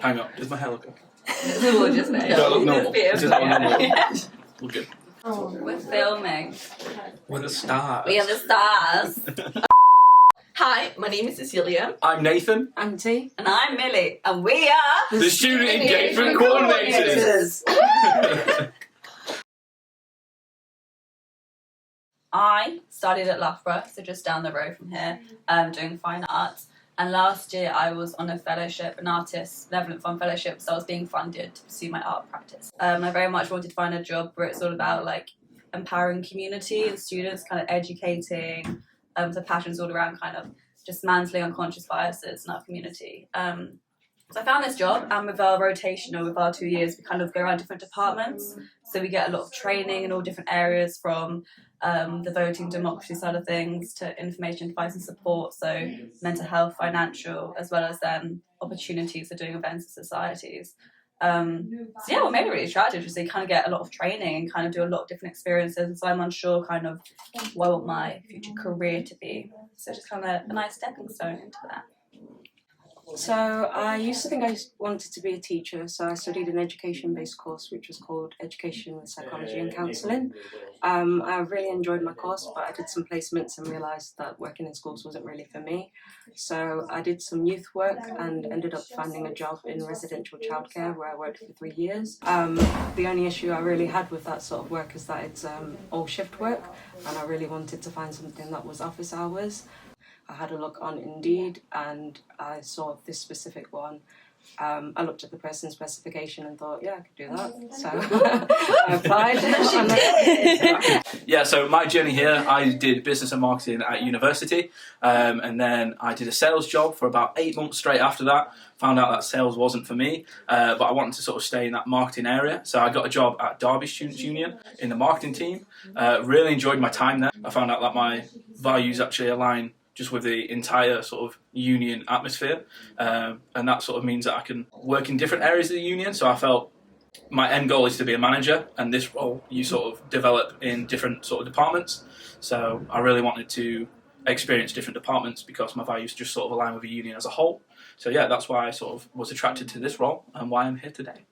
Hang on, does my hair look okay? We'll just make Does that look normal? Does that look normal? Yeah. We're good. We're filming. We're the stars. We are the stars. Hi, my name is Cecilia. I'm Nathan. I'm T. And I'm Millie. And we are The Student Engagement Coordinators. I studied at Loughborough, so just down the road from here, doing fine arts. And last year I was on a fellowship, an artist benevolent fund fellowship, so I was being funded to pursue my art practice. I very much wanted to find a job where it's all about like empowering community and students, kind of educating. The passion's all around kind of dismantling unconscious biases in our community. So I found this job, and with our rotation, or with our 2 years, we kind of go around different departments. So we get a lot of training in all different areas, from the voting democracy side of things to information advice and support, so mental health, financial, as well as then opportunities for doing events and societies. So yeah, what made me really attractive was they kind of get a lot of training and kind of do a lot of different experiences. And so I'm unsure kind of what I want my future career to be. So just kind of a nice stepping stone into that. So I used to think I wanted to be a teacher, so I studied an education-based course which was called Education with Psychology and Counselling. I really enjoyed my course, but I did some placements and realised that working in schools wasn't really for me. So I did some youth work and ended up finding a job in residential childcare where I worked for 3 years. The only issue I really had with that sort of work is that it's all shift work, and I really wanted to find something that was office hours. I had a look on Indeed and I saw this specific one. I looked at the person's specification and thought, yeah, I could do that. So I applied. Yeah, so my journey here, I did business and marketing at university, and then I did a sales job for about 8 months straight after that. Found out that sales wasn't for me, but I wanted to sort of stay in that marketing area. So I got a job at Derby Students' Union in the marketing team. Really enjoyed my time there. I found out that my values actually align just with the entire sort of union atmosphere, and that sort of means that I can work in different areas of the union. So I felt my end goal is to be a manager, and this role you sort of develop in different sort of departments. So I really wanted to experience different departments because my values just sort of align with the union as a whole. So yeah, that's why I sort of was attracted to this role and why I'm here today.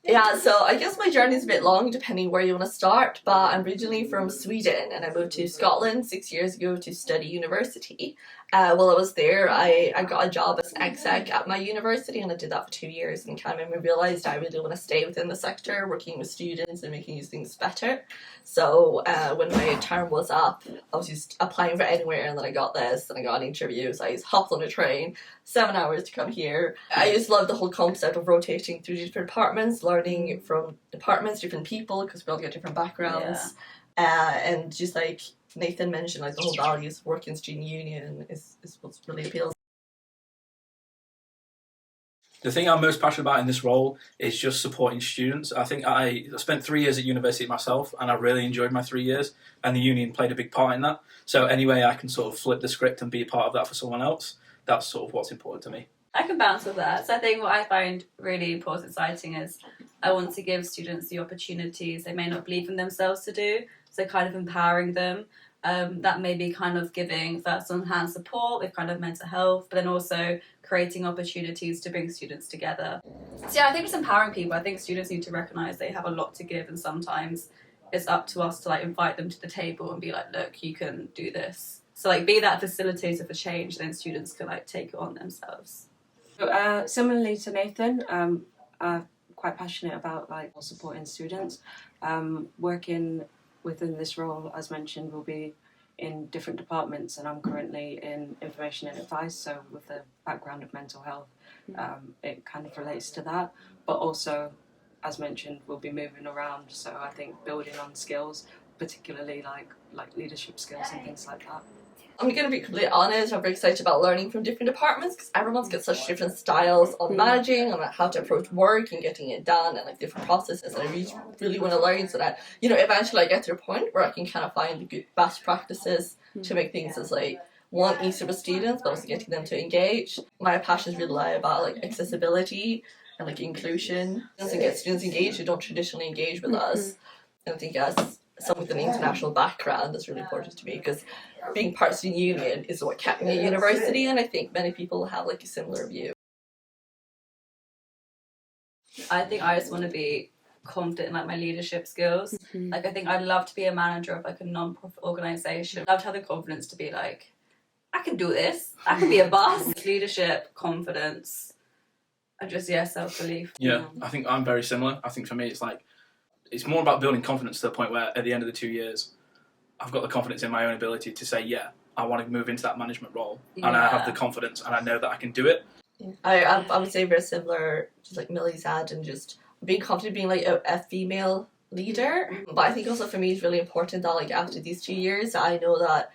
Yeah, so I guess my journey is a bit long depending where you want to start, but I'm originally from Sweden and I moved to Scotland 6 years ago to study university. While I was there, I got a job as an exec at my university, and I did that for 2 years, and kind of realised I really want to stay within the sector, working with students and making these things better. So when my term was up, I was just applying for anywhere, and then I got this, and I got an interview, so I just hopped on a train, 7 hours to come here. I just love the whole concept of rotating through different departments, learning from departments, different people, because we all get different backgrounds, and just like Nathan mentioned, like the whole values of working in student union is what's really appeals. The thing I'm most passionate about in this role is just supporting students. I think I spent 3 years at university myself, and I really enjoyed my 3 years, and the union played a big part in that. So anyway, I can sort of flip the script and be a part of that for someone else. That's sort of what's important to me. I can bounce with that. So I think what I find really important and exciting is I want to give students the opportunities they may not believe in themselves to do, so kind of empowering them. That may be kind of giving first-on-hand support with kind of mental health, but then also creating opportunities to bring students together. So yeah, I think it's empowering people. I think students need to recognise they have a lot to give, and sometimes it's up to us to like invite them to the table and be like, look, you can do this. So like be that facilitator for change, then students can like take it on themselves. Similarly to Nathan, I'm quite passionate about like supporting students. Working within this role, as mentioned, will be in different departments, and I'm currently in information and advice, so with the background of mental health, it kind of relates to that. But also, as mentioned, we'll be moving around, so I think building on skills, particularly like leadership skills and things like that. I'm going to be completely honest, I'm very excited about learning from different departments because everyone's got such different styles on managing and how to approach work and getting it done, and like different processes, and I really want to learn so that, you know, eventually I get to a point where I can kind of find the good best practices to make things as like one, easier for students, but also getting them to engage. My passions really lie about like accessibility and like inclusion, and get students engaged who don't traditionally engage with us. And I think as someone with an international background, that's really important to me because being part of the student union is what kept me at university, and I think many people have like a similar view. I think I just want to be confident in like my leadership skills. Like I think I'd love to be a manager of like a non-profit organisation. I'd love to have the confidence to be like, I can do this. I can be a boss. Leadership, confidence, and just self-belief. Yeah, I think I'm very similar. I think for me it's like, it's more about building confidence to the point where at the end of the 2 years, I've got the confidence in my own ability to say, yeah, I want to move into that management role, and I have the confidence and I know that I can do it. I would say very similar, just like Millie said, and just being confident being like a female leader. But I think also for me it's really important that like after these 2 years, I know that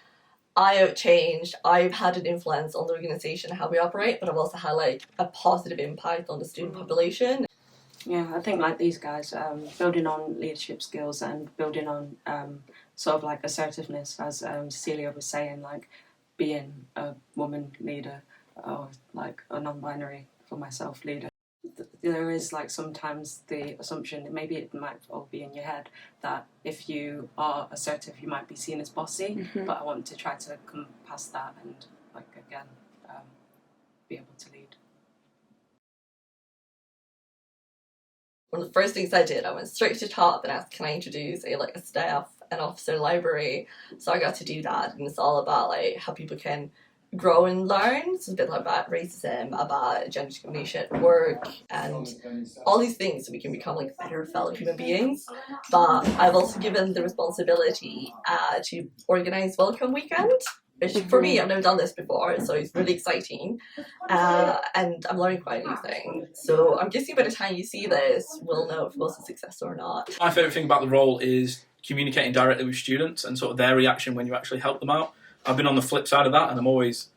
I have changed. I've had an influence on the organisation and how we operate, but I've also had like a positive impact on the student population. Yeah, I think like these guys, building on leadership skills and building on sort of like assertiveness, as Cecilia was saying, like being a woman leader or like a non-binary for myself leader. There is like sometimes the assumption, maybe it might all be in your head, that if you are assertive you might be seen as bossy, but I want to try to come past that and like again be able to lead. One of the first things I did, I went straight to top and asked, can I introduce a staff and officer library? So I got to do that, and it's all about like how people can grow and learn. So it's a bit like about racism, about gender discrimination at work, and all these things so we can become like better fellow human beings. But I've also given the responsibility to organise Welcome Weekend, which for me, I've never done this before, so it's really exciting, and I'm learning quite a new thing. So I'm guessing by the time you see this, we'll know if it was a success or not. My favourite thing about the role is communicating directly with students and sort of their reaction when you actually help them out. I've been on the flip side of that, and I was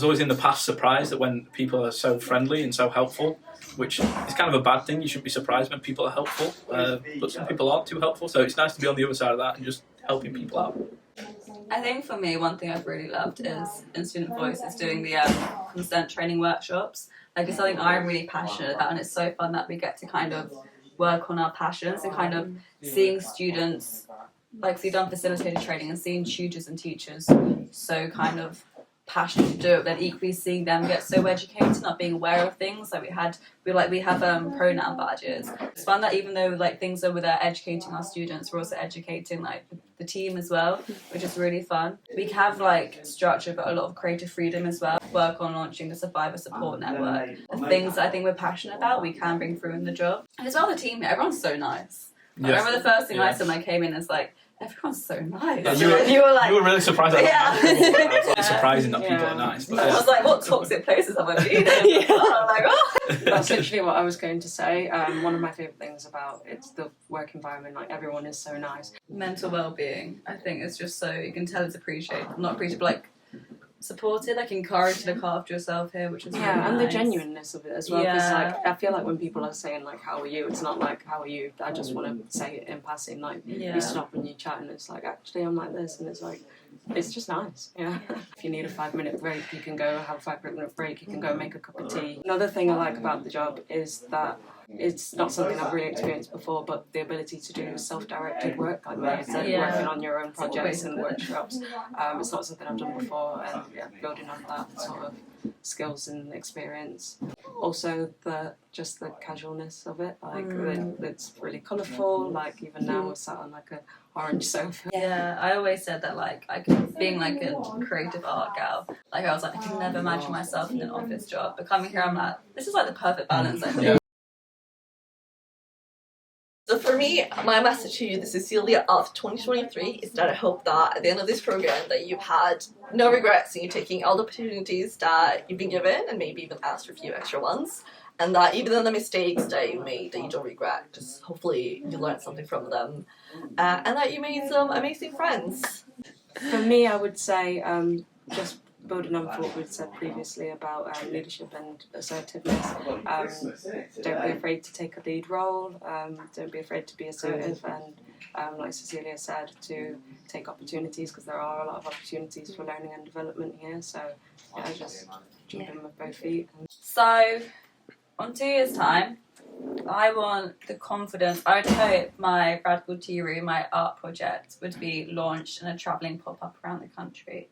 always in the past surprised that when people are so friendly and so helpful, which is kind of a bad thing. You shouldn't be surprised when people are helpful, but some people aren't too helpful. So it's nice to be on the other side of that and just helping people out. I think for me, one thing I've really loved is in Student Voice is doing the consent training workshops. Like it's something I'm really passionate about, and it's so fun that we get to kind of work on our passions and kind of seeing students, like so you've done facilitated training and seeing tutors and teachers so kind of passionate to do it, then equally seeing them get so educated, not being aware of things. Like we have pronoun badges. It's fun that even though like things are with educating our students, we're also educating like the team as well, which is really fun. We have like structure but a lot of creative freedom as well. Work on launching the Survivor Support Network. The things that I think we're passionate about, we can bring through in the job. And as well the team, everyone's so nice. Like, I remember the first thing I said when I came in is like, everyone's so nice. Yeah, you were like, you were really surprised. It's surprising that people are nice. But I was like, what toxic places have I been in? I'm like, oh. That's literally what I was going to say. One of my favourite things about it's the work environment, like everyone is so nice. Mental well-being, I think it's just so, you can tell it's not appreciated, but like supported, like encouraged to look after yourself here, which is really and nice. the genuineness of it as well. Because like I feel like when people are saying like how are you, it's not like how are you. I just want to say it in passing. Like you stop and you chat, and it's like actually I'm like this, and it's like it's just nice. Yeah. If you need a 5-minute break, you can go have a 5-minute break. You can go make a cup of tea. Another thing I like about the job is that it's not something I've really experienced before, but the ability to do self-directed work, like Maya said, working on your own projects and workshops. It's not something I've done before, and building on that sort of skills and experience. Also, the casualness of it, like it's really colourful. Like even now, we're sat on like a orange sofa. Yeah, I always said that like being like a creative art gal, like I was like I can never imagine myself in an office job. But coming here, I'm like this is like the perfect balance. I think. Yeah. So for me, my message to you, the Cecilia of 2023, is that I hope that at the end of this program that you've had no regrets and you're taking all the opportunities that you've been given and maybe even asked for a few extra ones, and that even in the mistakes that you made that you don't regret, just hopefully you learned something from them, and that you made some amazing friends. For me, I would say just building on what we'd said previously about leadership and assertiveness. Don't be afraid to take a lead role. Don't be afraid to be assertive, and like Cecilia said, to take opportunities, because there are a lot of opportunities for learning and development here. So just jump in with both feet. So, on 2 years' time, I want the confidence. I would hope my Radical Tea Room, my art project, would be launched in a travelling pop-up around the country.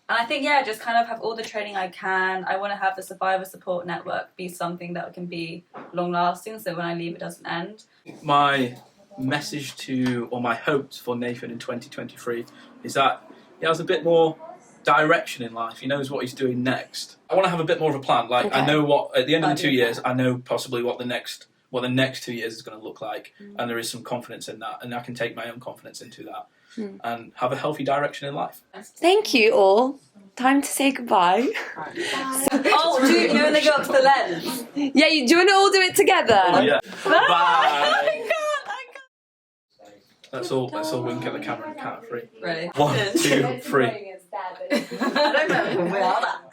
And I think, just kind of have all the training I can. I want to have the survivor support network be something that can be long lasting, so when I leave it doesn't end. My message to, or my hopes for Nathan in 2023 is that he has a bit more direction in life. He knows what he's doing next. I want to have a bit more of a plan. Like, I know what, at the end of the 2 years, I know possibly what the next 2 years is going to look like, and there is some confidence in that, and I can take my own confidence into that and have a healthy direction in life. Thank you all. Time to say goodbye. You know when they go up to the lens? Yeah, do you want to all do it together? Oh, yeah. Bye. Let's all wink at the camera and count 3. Ready? 1, 2, 3. I don't know. We are that.